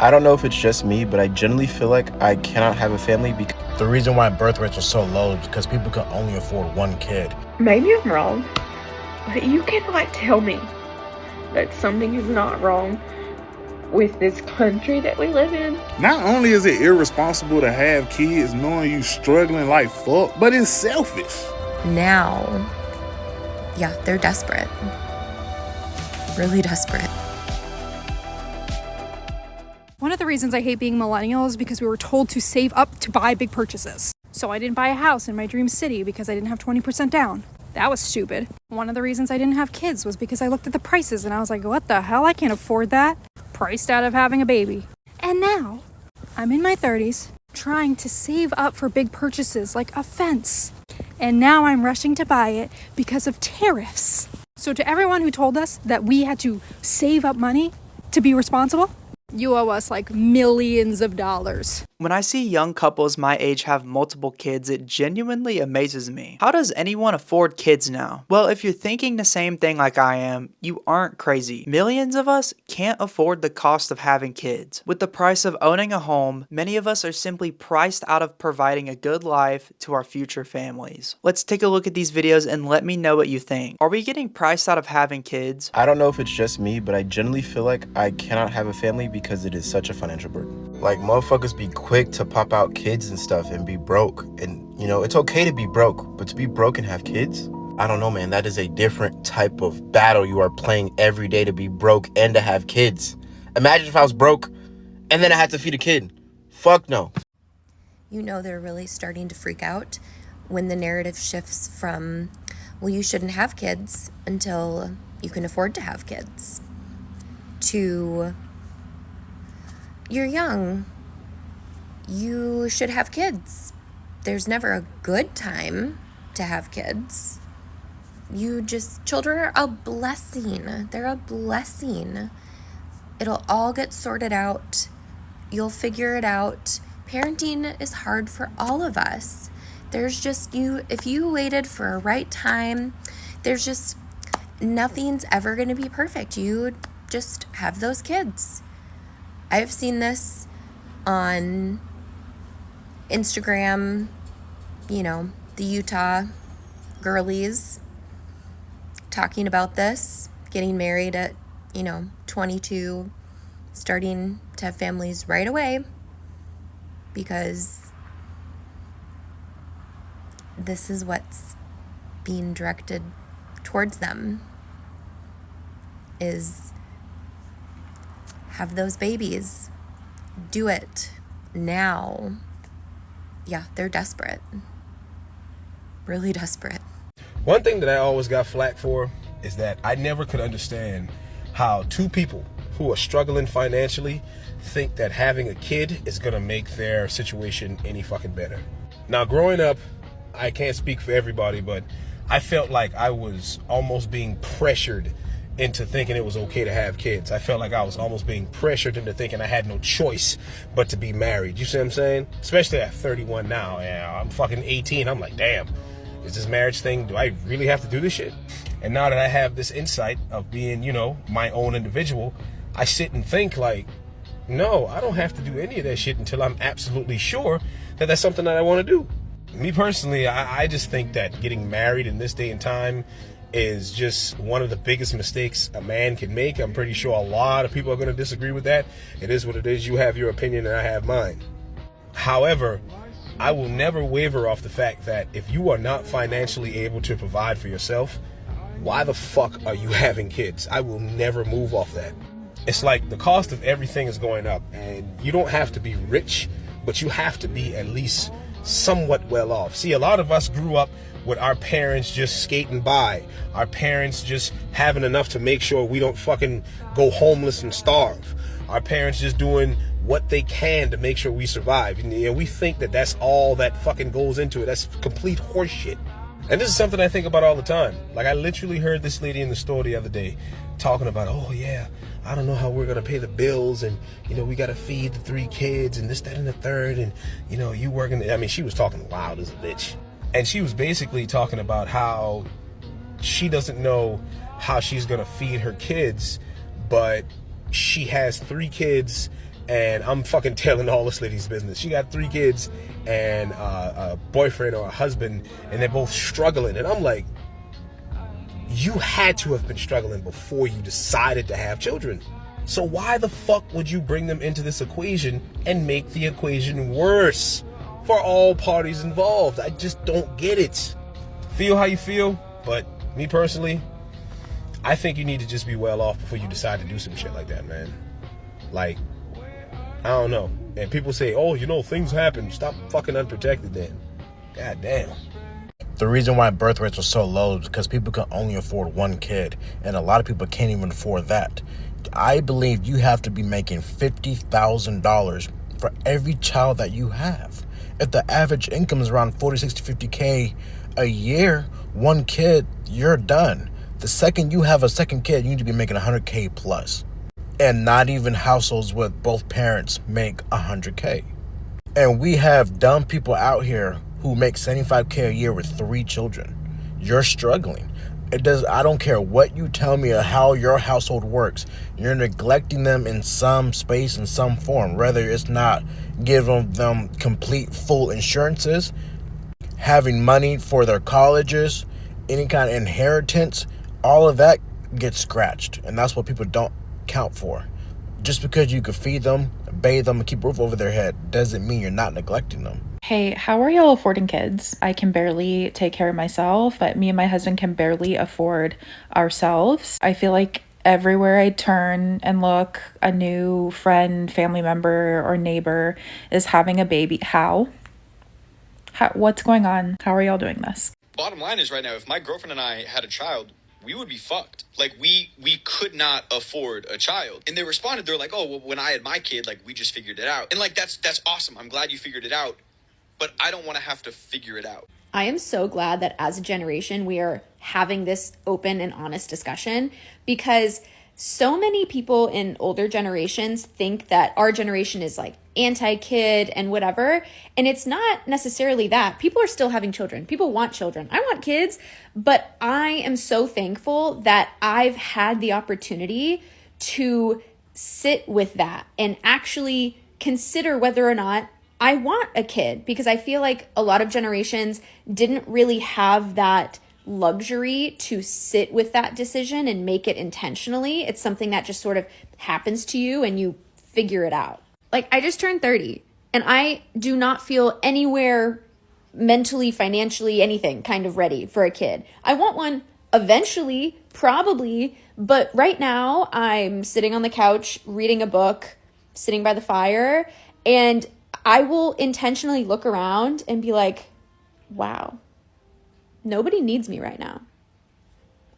I don't know if it's just me, but I generally feel like I cannot have a family because The reason why birth rates are so low is because people can only afford one kid. Maybe I'm wrong, but you cannot tell me that something is not wrong with this country that we live in. Not only is it irresponsible to have kids knowing you struggling like fuck, but it's selfish. Now, yeah, they're desperate. Really desperate. One of the reasons I hate being millennial is because we were told to save up to buy big purchases. So I didn't buy a house in my dream city because I didn't have 20% down. That was stupid. One of the reasons I didn't have kids was because I looked at the prices and I was like, what the hell? I can't afford that. Priced out of having a baby. And now I'm in my 30s trying to save up for big purchases like a fence. And now I'm rushing to buy it because of tariffs. So to everyone who told us that we had to save up money to be responsible, you owe us like millions of dollars. When I see young couples my age have multiple kids, it genuinely amazes me. How does anyone afford kids now? Well, if you're thinking the same thing like I am, you aren't crazy. Millions of us can't afford the cost of having kids. With the price of owning a home, many of us are simply priced out of providing a good life to our future families. Let's take a look at these videos and let me know what you think. Are we getting priced out of having kids? I don't know if it's just me, but I generally feel like I cannot have a family because it is such a financial burden. Like, motherfuckers be quick to pop out kids and stuff and be broke. And, you know, it's okay to be broke, but to be broke and have kids? I don't know, man. That is a different type of battle you are playing every day, to be broke and to have kids. Imagine if I was broke and then I had to feed a kid. Fuck no. You know they're really starting to freak out when the narrative shifts from, well, you shouldn't have kids until you can afford to have kids, to you're young, you should have kids. There's never a good time to have kids. Children are a blessing. They're a blessing. It'll all get sorted out. You'll figure it out. Parenting is hard for all of us. If you waited for a right time, nothing's ever going to be perfect. You just have those kids. I've seen this on Instagram, the Utah girlies talking about this, getting married at, 22, starting to have families right away because this is what's being directed towards them, is have those babies. Do it now. Yeah, they're desperate. Really desperate. One thing that I always got flack for is that I never could understand how two people who are struggling financially think that having a kid is gonna make their situation any fucking better. Now, growing up, I can't speak for everybody, but I felt like I was almost being pressured into thinking it was okay to have kids. I felt like I was almost being pressured into thinking I had no choice but to be married. You see what I'm saying? Especially at 31 now. Yeah, I'm fucking 18. I'm like, damn, is this marriage thing, do I really have to do this shit? And now that I have this insight of being, my own individual, I sit and think like, no, I don't have to do any of that shit until I'm absolutely sure that that's something that I want to do. Me personally, I just think that getting married in this day and time is just one of the biggest mistakes a man can make. I'm pretty sure a lot of people are going to disagree with that. It is what it is. You have your opinion and I have mine. However, I will never waver off the fact that if you are not financially able to provide for yourself, why the fuck are you having kids? I will never move off that. It's like the cost of everything is going up, and you don't have to be rich, but you have to be at least somewhat well off. See, a lot of us grew up with our parents just skating by, our parents just having enough to make sure we don't fucking go homeless and starve, our parents just doing what they can to make sure we survive. And we think that that's all that fucking goes into it. That's complete horseshit. And this is something I think about all the time. Like, I literally heard this lady in the store the other day talking about, oh yeah, I don't know how we're gonna pay the bills, and we gotta feed the 3 kids and this, that, and the third, and you working. I mean, she was talking loud as a bitch. And she was basically talking about how she doesn't know how she's gonna feed her kids, but she has 3 kids and I'm fucking telling all this lady's business. She got 3 kids and a boyfriend or a husband, and they're both struggling. And I'm like, you had to have been struggling before you decided to have children. So why the fuck would you bring them into this equation and make the equation worse for all parties involved? I just don't get it. Feel how you feel, but me personally, I think you need to just be well off before you decide to do some shit like that, man. Like, I don't know. And people say, oh, you know, things happen. Stop fucking unprotected then. God damn. The reason why birth rates are so low is because people can only afford 1 kid, and a lot of people can't even afford that. I believe you have to be making $50,000 for every child that you have. If the average income is around 40, 60, 50K a year, 1 kid, you're done. The second you have a second kid, you need to be making 100K plus. And not even households with both parents make 100K. And we have dumb people out here who make 75K a year with 3 children. You're struggling. I don't care what you tell me of how your household works. You're neglecting them in some space, in some form. Whether it's not giving them complete full insurances, having money for their colleges, any kind of inheritance, all of that gets scratched. And that's what people don't count for. Just because you could feed them, bathe them, and keep a roof over their head doesn't mean you're not neglecting them. Hey, how are y'all affording kids? I can barely take care of myself, but me and my husband can barely afford ourselves. I feel like everywhere I turn and look, a new friend, family member, or neighbor is having a baby. How? What's going on? How are y'all doing this? Bottom line is right now, if my girlfriend and I had a child, we would be fucked. Like, we could not afford a child. And they responded, they're like, oh, well, when I had my kid, like, we just figured it out. And, like, that's awesome. I'm glad you figured it out. But I don't want to have to figure it out. I am so glad that as a generation, we are having this open and honest discussion, because so many people in older generations think that our generation is like anti-kid and whatever. And it's not necessarily that. People are still having children. People want children. I want kids, but I am so thankful that I've had the opportunity to sit with that and actually consider whether or not I want a kid, because I feel like a lot of generations didn't really have that luxury to sit with that decision and make it intentionally. It's something that just sort of happens to you and you figure it out. Like, I just turned 30 and I do not feel anywhere mentally, financially, anything kind of ready for a kid. I want one eventually, probably, but right now I'm sitting on the couch reading a book, sitting by the fire, and I will intentionally look around and be like, wow, nobody needs me right now.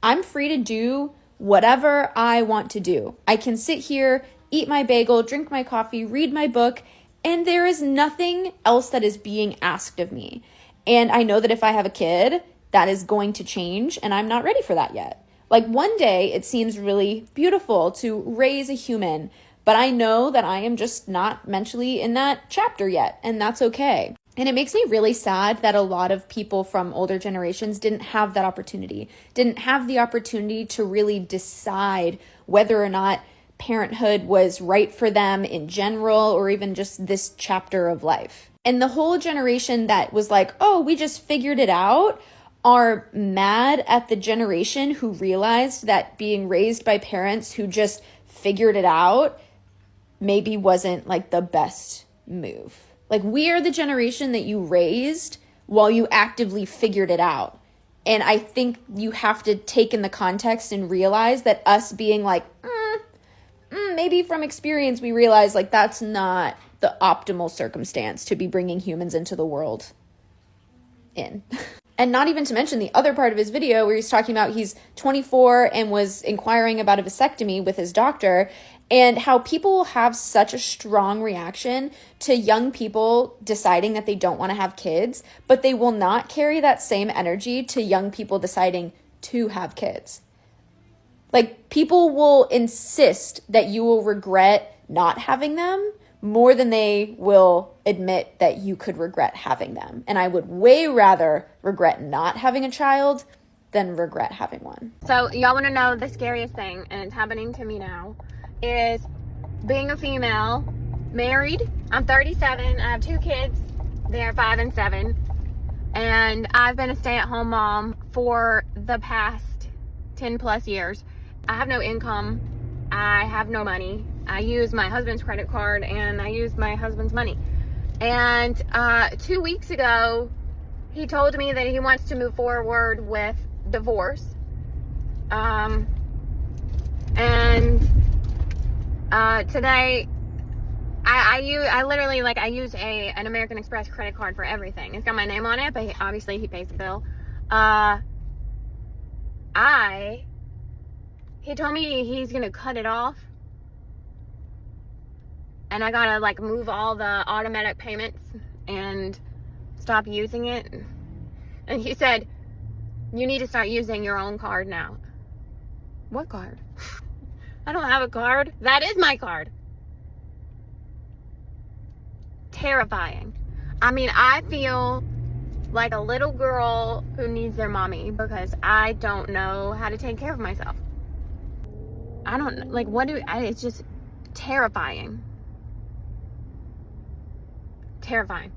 I'm free to do whatever I want to do. I can sit here, eat my bagel, drink my coffee, read my book, and there is nothing else that is being asked of me. And I know that if I have a kid, that is going to change, and I'm not ready for that yet. Like, one day it seems really beautiful to raise a human, but I know that I am just not mentally in that chapter yet, and that's okay. And it makes me really sad that a lot of people from older generations didn't have that opportunity, didn't have the opportunity to really decide whether or not parenthood was right for them in general, or even just this chapter of life. And the whole generation that was like, oh, we just figured it out, are mad at the generation who realized that being raised by parents who just figured it out maybe wasn't like the best move. Like, we are the generation that you raised while you actively figured it out. And I think you have to take in the context and realize that us being like, maybe from experience, we realize like that's not the optimal circumstance to be bringing humans into the world in. And not even to mention the other part of his video where he's talking about he's 24 and was inquiring about a vasectomy with his doctor, and how people have such a strong reaction to young people deciding that they don't want to have kids, but they will not carry that same energy to young people deciding to have kids. Like, people will insist that you will regret not having them more than they will admit that you could regret having them. And I would way rather regret not having a child than regret having one. So y'all want to know the scariest thing, and it's happening to me now, is being a female married. I'm 37. I have 2 kids. They're 5 and 7. And I've been a stay-at-home mom for the past 10 plus years. I have no income. I have no money. I use my husband's credit card and I use my husband's money. And 2 weeks ago, he told me that he wants to move forward with divorce. Today, I literally, like, I use an American Express credit card for everything. It's got my name on it, but obviously he pays the bill. He told me he's gonna cut it off, and I gotta, like, move all the automatic payments and stop using it. And he said, you need to start using your own card now. What card? I don't have a card. That is my card. Terrifying. I mean, I feel like a little girl who needs their mommy because I don't know how to take care of myself. I don't, like, it's just terrifying. Terrifying.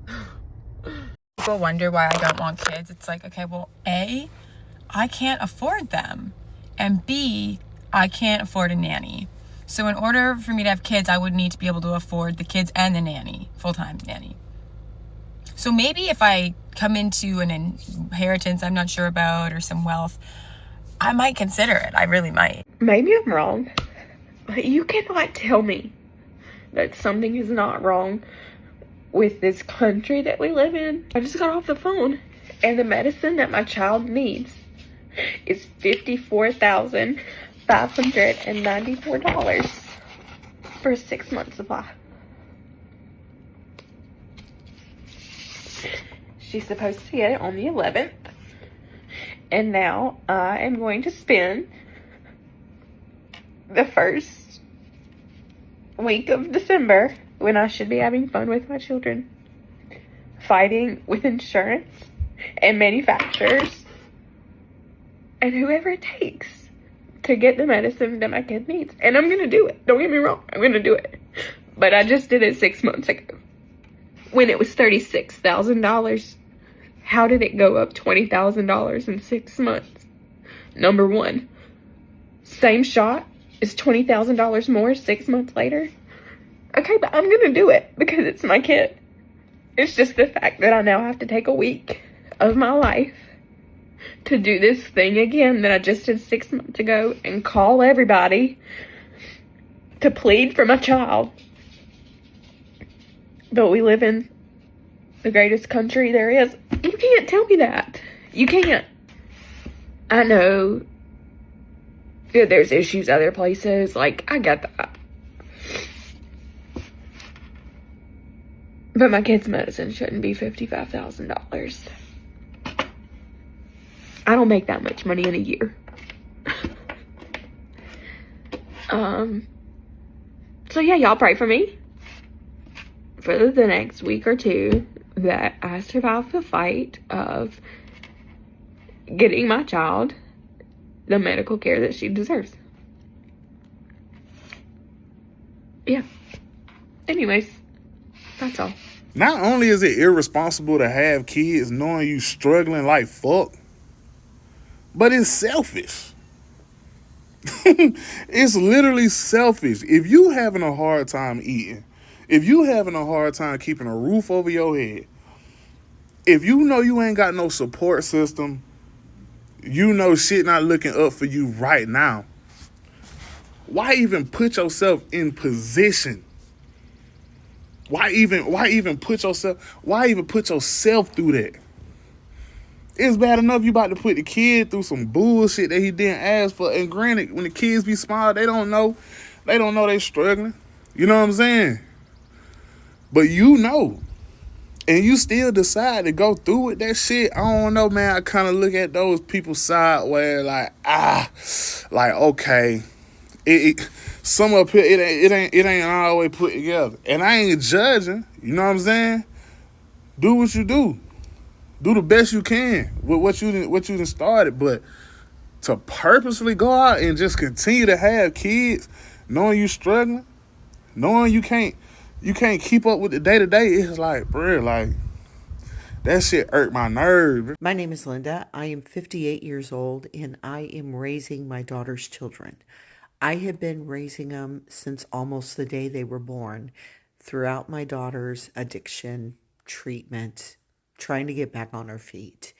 People wonder why I don't want kids. It's like, okay, well, A, I can't afford them. And B, I can't afford a nanny. So in order for me to have kids, I would need to be able to afford the kids and the nanny, full-time nanny. So maybe if I come into an inheritance I'm not sure about or some wealth, I might consider it. I really might. Maybe I'm wrong, but you cannot tell me that something is not wrong with this country that we live in. I just got off the phone, and the medicine that my child needs is $54,594 for a 6-month supply. She's supposed to get it on the 11th, and now I am going to spend the first week of December, when I should be having fun with my children, fighting with insurance and manufacturers and whoever it takes to get the medicine that my kid needs. And I'm gonna do it. Don't get me wrong, I'm gonna do it. But I just did it 6 months ago when it was $36,000. How did it go up $20,000 in 6 months? Number one, same shot is $20,000 more 6 months later. Okay, but I'm gonna do it because it's my kid. It's just the fact that I now have to take a week of my life to do this thing again that I just did 6 months ago and call everybody to plead for my child. But we live in the greatest country there is. You can't tell me that. You can't. I know that there's issues other places. Like, I get that. But my kid's medicine shouldn't be $55,000. I don't make that much money in a year. So yeah, y'all pray for me for the next week or two that I survive the fight of getting my child the medical care that she deserves. Yeah. Anyways, that's all. Not only is it irresponsible to have kids knowing you struggling like fuck, but it's selfish. It's literally selfish. If you having a hard time eating, if you having a hard time keeping a roof over your head, if you know you ain't got no support system, you know shit not looking up for you right now, why even put yourself in position? Why even put yourself through that? It's bad enough you about to put the kid through some bullshit that he didn't ask for. And granted, when the kids be small, they don't know they struggling. You know what I'm saying? But you know, and you still decide to go through with that shit. I don't know, man. I kind of look at those people sideways like, okay, some up here, it ain't always put together. And I ain't judging, you know what I'm saying? Do what you do. Do the best you can with what you done started. But to purposely go out and just continue to have kids, knowing you struggling, knowing you can't You can't keep up with the day to day. It's like, bro, like, that shit irked my nerve. My name is Linda. I am 58 years old and I am raising my daughter's children. I have been raising them since almost the day they were born, throughout my daughter's addiction, treatment, trying to get back on her feet.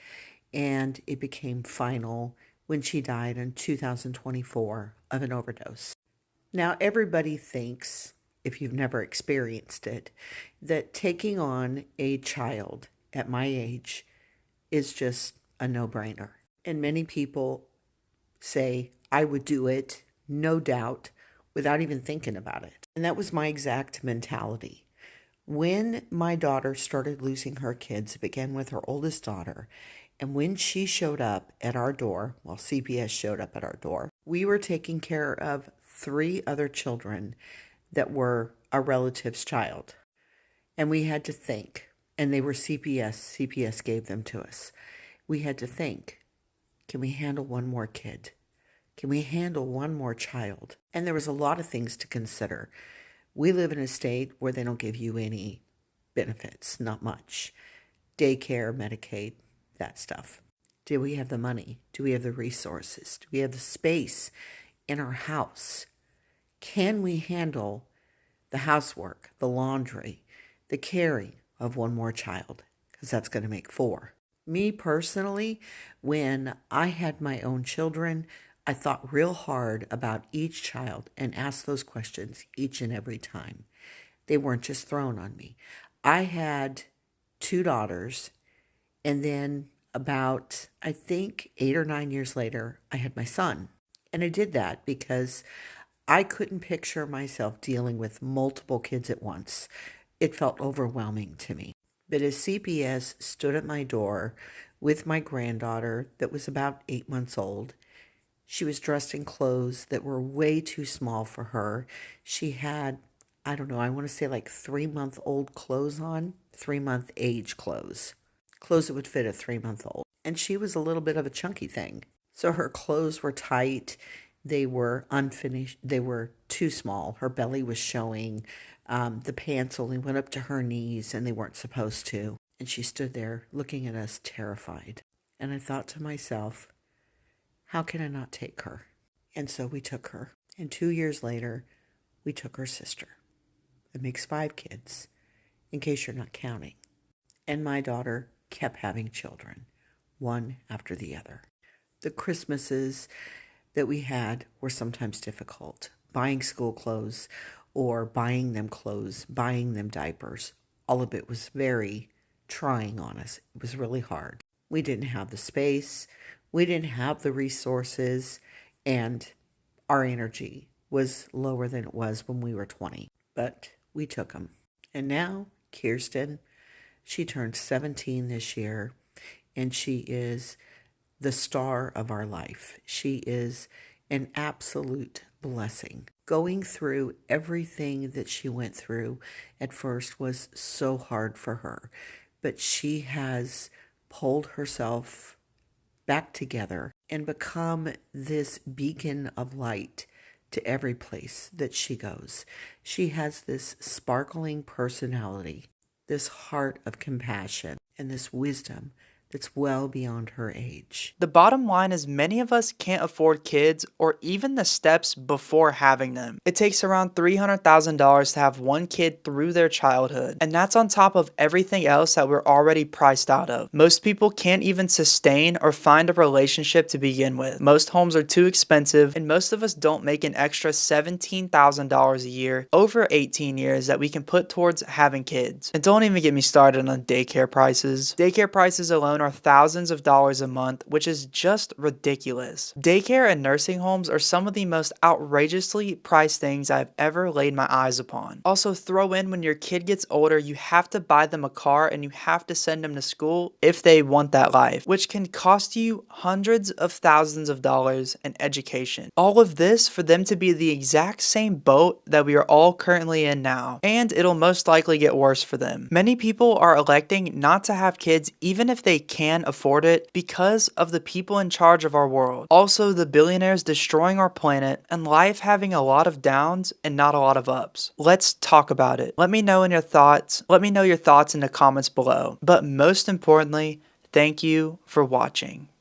And it became final when she died in 2024 of an overdose. Now, everybody thinks, if you've never experienced it, that taking on a child at my age is just a no-brainer. And many people say, I would do it, no doubt, without even thinking about it. And that was my exact mentality. When my daughter started losing her kids, it began with her oldest daughter. And when she showed up at our door, well, CPS showed up at our door, we were taking care of 3 other children that were a relative's child. And we had to think, and they were CPS gave them to us. We had to think, can we handle one more kid? Can we handle one more child? And there was a lot of things to consider. We live in a state where they don't give you any benefits, not much. Daycare, Medicaid, that stuff. Do we have the money? Do we have the resources? Do we have the space in our house? Can we handle the housework, the laundry, the caring of one more child? Because that's going to make 4. Me personally, when I had my own children, I thought real hard about each child and asked those questions each and every time. They weren't just thrown on me. I had 2 daughters, and then about, I think, 8 or 9 years later, I had my son. And I did that because I couldn't picture myself dealing with multiple kids at once. It felt overwhelming to me. But as CPS stood at my door with my granddaughter that was about 8 months old, she was dressed in clothes that were way too small for her. She had, I don't know, I want to say like 3-month-old clothes on, 3-month age clothes that would fit a 3-month-old. And she was a little bit of a chunky thing. So her clothes were tight. They were unfinished. They were too small. Her belly was showing. The pants only went up to her knees and they weren't supposed to. And she stood there looking at us terrified. And I thought to myself, how can I not take her? And so we took her. And 2 years later, we took her sister. It makes 5 kids, in case you're not counting. And my daughter kept having children, one after the other. The Christmases that we had were sometimes difficult. Buying school clothes or buying them clothes, buying them diapers, all of it was very trying on us. It was really hard. We didn't have the space. We didn't have the resources, and our energy was lower than it was when we were 20. But we took them. And now, Kirsten, she turned 17 this year, and she is the star of our life. She is an absolute blessing. Going through everything that she went through at first was so hard for her, but she has pulled herself back together and become this beacon of light to every place that she goes. She has this sparkling personality, this heart of compassion, and this wisdom that's well beyond her age. The bottom line is many of us can't afford kids or even the steps before having them. It takes around $300,000 to have one kid through their childhood, and that's on top of everything else that we're already priced out of. Most people can't even sustain or find a relationship to begin with. Most homes are too expensive, and most of us don't make an extra $17,000 a year over 18 years that we can put towards having kids. And don't even get me started on daycare prices. Daycare prices alone are thousands of dollars a month, which is just ridiculous. Daycare and nursing homes are some of the most outrageously priced things I've ever laid my eyes upon. Also, throw in when your kid gets older, you have to buy them a car and you have to send them to school if they want that life, which can cost you hundreds of thousands of dollars in education. All of this for them to be the exact same boat that we are all currently in now, and it'll most likely get worse for them. Many people are electing not to have kids even if they can afford it because of the people in charge of our world. Also, the billionaires destroying our planet and life having a lot of downs and not a lot of ups. Let's talk about it. Let me know your thoughts in the comments below. But most importantly, thank you for watching.